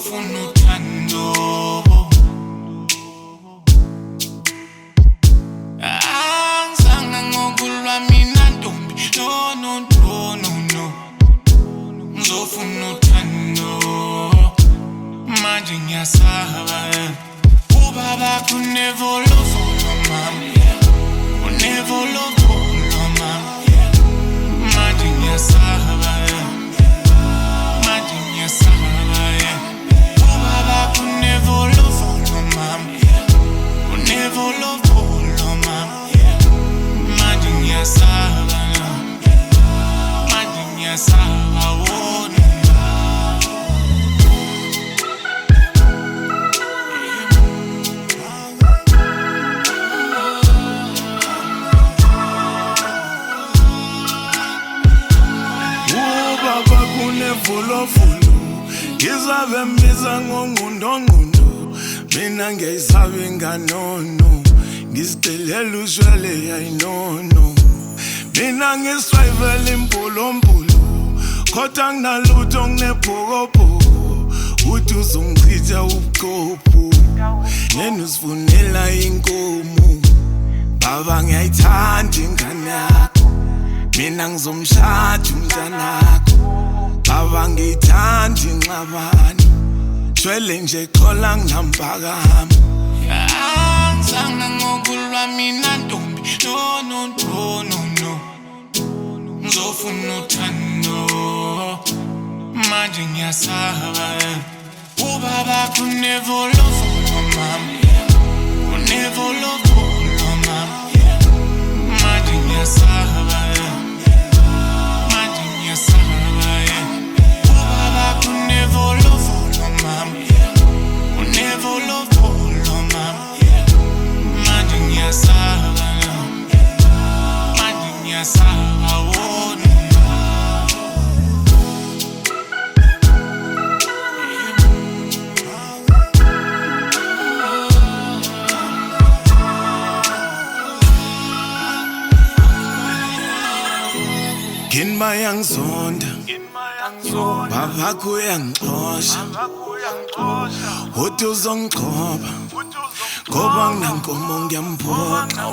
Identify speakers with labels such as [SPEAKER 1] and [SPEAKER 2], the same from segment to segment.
[SPEAKER 1] ngizofuna uthando. Angizange ngokulwa mina ntombi, no no no no no. Ngizofuna uthando, manje ngiyasaba. Ubaba could never love for mama, could never love for mama. Manje ngiyasaba, manje ngiyasaba. Ubaba could never love for mama, could never love for mama. Manje ngiyasaba, manje ngiyasaba.
[SPEAKER 2] Fulo ngizabe mbiza ngongundongundo, mina ngiyayisabe nganono, ngisicelela ushwele yayinono. Mina ngiswayivela impulumpulu, kodwa nginalutho nginebhokobhoko, uthi uzongichitha ubuchopho, yena usifunela inkomo. Baba ngiyayithanda ingane yakho, mina ngizomshada umntanakho. Baba ngithanda inxabano, shwele nje khola nginampakamo.
[SPEAKER 1] Angizange ngokulwa mina ntombi, no no no no no. Ngizofuna uthando, manje ngiyasaba. Ubaba could never love for mama, could never love for mama. Manje ngiyasaba, manje ngiyasaba. Could never love for no mama, could never love for no mama. Manje ngiyasaba, manje ngiyasaba.
[SPEAKER 2] Kinba yangizonda, babakho uyangixosha, uthi uzongigcoba, ngoba nginankomo ngiyambhoxa.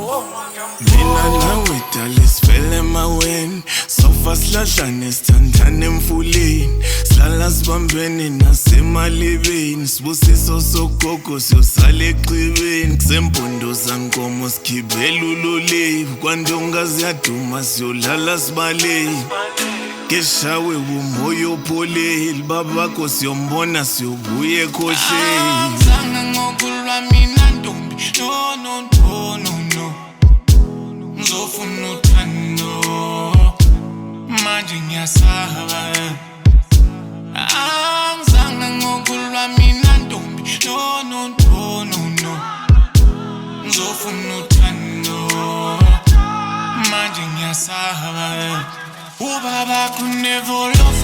[SPEAKER 2] Mina nawe dala sifele emaweni, sofa silahlane sithandane emfuleni, sihlala sibambene nasemalibeni, sibusiso sogogo siyosala exhibeni, kusempundoza nkomo sikhibela uloliwe, kwandonga ziyaduma siyolala sibaleni. Keshawe umoyo pholeli, babakho siyombona siyobuye ekhohleni.
[SPEAKER 1] Angizange ngokulwa mina ntombi, no no no no no. Ngizofuna uthando, manje ngiyasaba. Angizange ngokulwa mina ntombi, no no no no no. Ngizofuna uthando, manje ngiyasaba. Ubaba could never love